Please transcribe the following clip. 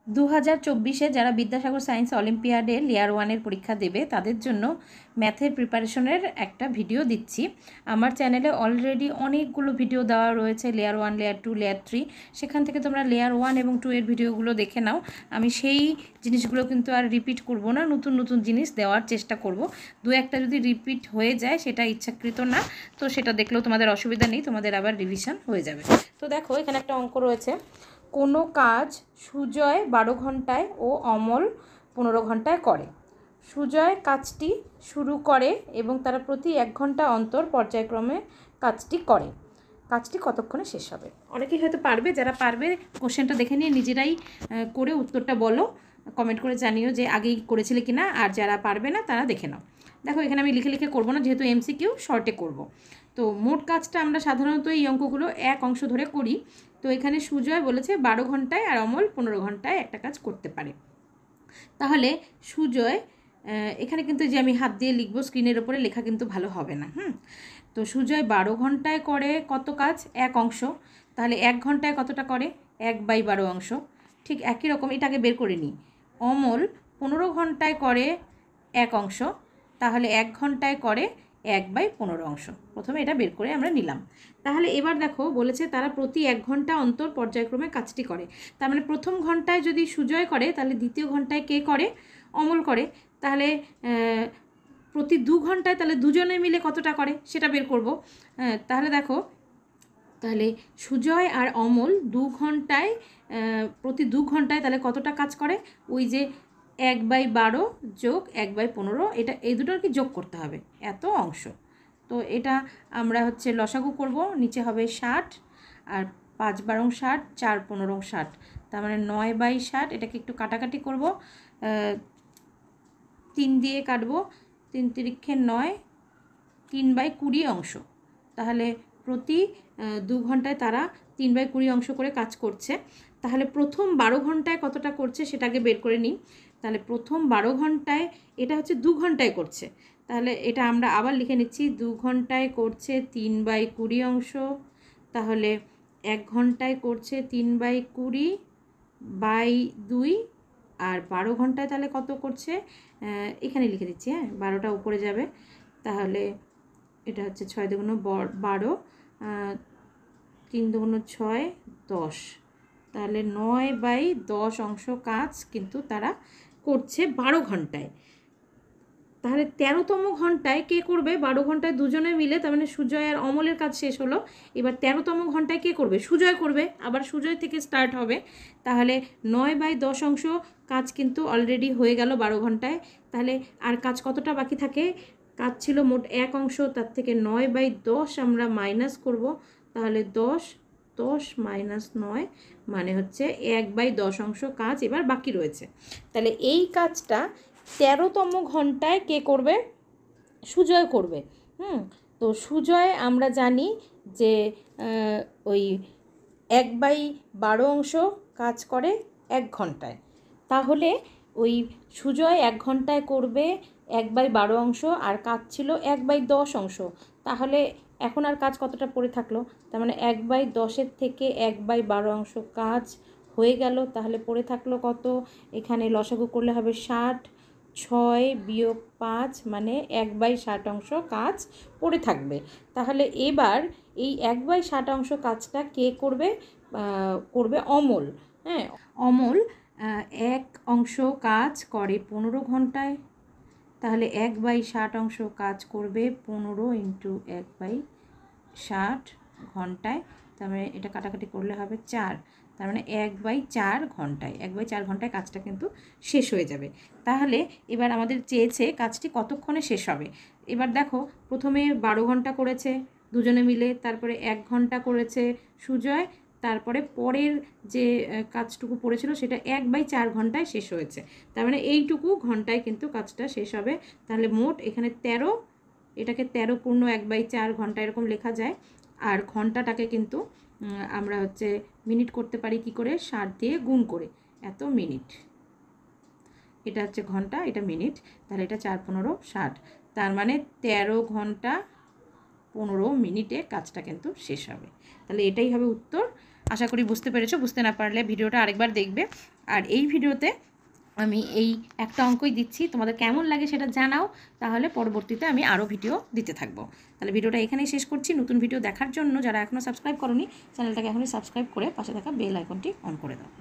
2024-এ যারা Vidyasagar science অলিম্পিয়াডে layer 1-এর পরীক্ষা দেবে তাদের জন্য ম্যাথের প্রিপারেশনের একটা ভিডিও দিচ্ছি। আমার চ্যানেলে অলরেডি অনেকগুলো ভিডিও দেওয়া রয়েছে, লেয়ার 1, লেয়ার 2, লেয়ার 3। সেখান থেকে তোমরা লেয়ার 1 এবং 2 এর ভিডিওগুলো দেখে নাও। আমি সেই জিনিসগুলো কিন্তু আর রিপিট করব না, নতুন নতুন জিনিস দেওয়ার চেষ্টা করব। দু একটা যদি রিপিট হয়ে যায় সেটা ইচ্ছাকৃত না, তো সেটা দেখলেও তোমাদের অসুবিধা নেই, তোমাদের আবার রিভিশন হয়ে যাবে। তো দেখো এখানে একটা অঙ্ক রয়েছে, কোনো কাজ সুজয় 12 ঘন্টায় ও অমল 15 ঘন্টায় করে। সুজয় কাজটি শুরু করে এবং তারা প্রতি 1 ঘন্টা অন্তর পর্যায়ক্রমে কাজটি করে। কাজটি কতক্ষণে শেষ হবে? অনেকেই হয়তো পারবে, যারা পারবে কোশ্চেনটা দেখে নিয়ে নিজেরাই করে উত্তরটা বলো, কমেন্ট করে জানিও যে আগেই করেছিলে কিনা। আর যারা পারবে না তারা দেখে নাও। দেখো এখানে আমি লিখে লিখে করবো না, যেহেতু এমসিকিউ শর্টে করব। তো মোট কাজটা আমরা সাধারণত এই অঙ্কগুলো এক অংশ ধরে করি। তো এখানে সুজয় বলেছে 12 ঘন্টায় আর অমল 15 ঘন্টায় একটা কাজ করতে পারে। তাহলে সুজয়, এখানে কিন্তু যে আমি হাত দিয়ে লিখবো, স্ক্রিনের ওপরে লেখা কিন্তু ভালো হবে না। তো সুজয় 12 ঘন্টায় করে কত কাজ? এক অংশ। তাহলে 1 ঘন্টায় কতটা করে? 1/12 অংশ। ঠিক একই রকম এটাকে বের করে নিই। অমল 15 ঘন্টায় করে 1 অংশ, তাহলে 1 ঘন্টায় করে 1/15 অংশ। প্রথমে এটা বের করে আমরা নিলাম। তাহলে এবার দেখো বলেছে তারা প্রতি 1 ঘন্টা অন্তর পর্যায়ক্রমে কাজটি করে। তার মানে প্রথম ঘন্টায় যদি সুজয় করে তাহলে দ্বিতীয় ঘন্টায় কে করে? অমল করে। তাহলে প্রতি 2 ঘন্টায় তাহলে দুজনে মিলে কতটা করে সেটা বের করব। তাহলে দেখো, তাহলে সুজয় আর অমল 2 ঘন্টায়, প্রতি 2 ঘন্টায় তাহলে কতটা কাজ করে? ওই যে 1/12 যোগ 1/15, এটা এই দুটোর কি যোগ করতে হবে, এত অংশ। তো এটা আমরা হচ্ছে লসাগু করব, নিচে হবে 60 আর 5/12 60, 4/15 60, তার মানে 9/60। এটাকে একটু কাটাকাটি করব, 3 দিয়ে কাটবো, 3 তিরিক্ষে 9, 3/20 অংশ। তাহলে প্রতি 2 ঘন্টায় তারা 3/20 অংশ করে কাজ করছে। তাহলে প্রথম 12 ঘন্টায় কতটা করছে সেটাকে বের করে নিই। তাহলে প্রথম 12 ঘন্টায়, এটা হচ্ছে 2 ঘন্টায় করছে, তাহলে এটা আমরা আবার লিখে নিচ্ছি, 2 ঘন্টায় করছে 3/20 অংশ। তাহলে 1 ঘন্টায় করছে 3/20/2, আর 12 ঘন্টায় তাহলে কত করছে? এখানে লিখে দিচ্ছি, 12টা উপরে যাবে। তাহলে এটা হচ্ছে 6 দুগুণ 12, 3 দুগুণ 6, 10। তাহলে 9/10 অংশ কাজ কিন্তু তারা করছে 12 ঘন্টায়। তাহলে 13তম ঘন্টায় কে করবে? 12 ঘন্টায় দুজনে মিলে, তার মানে সুজয় আর অমলের কাজ শেষ হলো। এবার 13তম ঘন্টায় কে করবে? সুজয় করবে, আবার সুজয় থেকে স্টার্ট হবে। তাহলে 9/10 অংশ কাজ কিন্তু অলরেডি হয়ে গেল 12 ঘন্টায়। তাহলে আর কাজ কতটা বাকি থাকে? কাজ ছিল মোট 1 অংশ, তার থেকে 9/10 আমরা মাইনাস করব। তাহলে 10 -9 মানে হচ্ছে 1/10 অংশ কাজ এবার বাকি রয়েছে। তাহলে এই কাজটা 13তম ঘন্টায় কে করবে? সুজয় করবে। তো সুজয় আমরা জানি যে ওই 1/12 অংশ কাজ করে 1 ঘন্টায়। তাহলে ওই সুজয় 1 ঘন্টায় করবে 1/12 অংশ, আর কাজ ছিল 1/10 অংশ। তাহলে এখন আর কাজ কতটা পড়ে থাকলো? তার মানে 1/10 থেকে 1/12 অংশ কাজ হয়ে গেল। তাহলে পড়ে থাকলো কত? এখানে লসাগু করলে হবে 60, 6 বিয়োগ 5 মানে 1/60 অংশ কাজ পড়ে থাকবে। তাহলে এবার এই 1/60 অংশ কাজটা কে করবে? করবে অমল। অমল 1 অংশ কাজ করে 15 ঘন্টায়। তাহলে 1/60 অংশ কাজ করবে 15 × 1/60 ঘন্টায়। তার মানে এটা কাটাকাটি করলে হবে 4, তার মানে 1/4 ঘন্টায়, 1/4 ঘন্টায় কাজটা কিন্তু শেষ হয়ে যাবে। তাহলে এবার আমাদের চেয়েছে কাজটি কতক্ষণে শেষ হবে। এবার দেখো, প্রথমে 12 ঘন্টা করেছে দুজনে মিলে, তারপরে 1 ঘন্টা করেছে সুজয়, তারপরে পরের যে কাজটুকু পড়েছিল সেটা 1/4 ঘন্টায় শেষ হয়েছে। তার মানে এইটুকু ঘন্টায় কিন্তু কাজটা শেষ হবে। তাহলে মোট এখানে 13, এটাকে 13 পূর্ণ 1/4 ঘন্টা এরকম লেখা যায়। আর ঘন্টাটাকে কিন্তু আমরা হচ্ছে মিনিট করতে পারি কি করে? 60 দিয়ে গুণ করে, এত মিনিট। এটা হচ্ছে ঘন্টা, এটা মিনিট। তাহলে এটা 4 15 60, তার মানে 13 ঘন্টা 15 মিনিটে কাজটা কিন্তু শেষ হবে। তাহলে এটাই হবে উত্তর। আশা করি বুঝতে পেরেছো। বুঝতে না পারলে ভিডিওটা আরেকবার দেখবে। আর এই ভিডিওতে আমি এই একটা অঙ্কই দিচ্ছি, তোমাদের কেমন লাগে সেটা জানাও, তাহলে পরবর্তীতে আমি আরও ভিডিও দিতে থাকবো। তাহলে ভিডিওটা এখানেই শেষ করছি। নতুন ভিডিও দেখার জন্য যারা এখনও সাবস্ক্রাইব করোনি, চ্যানেলটাকে এখনই সাবস্ক্রাইব করে পাশে থাকা বেল আইকনটি অন করে দাও।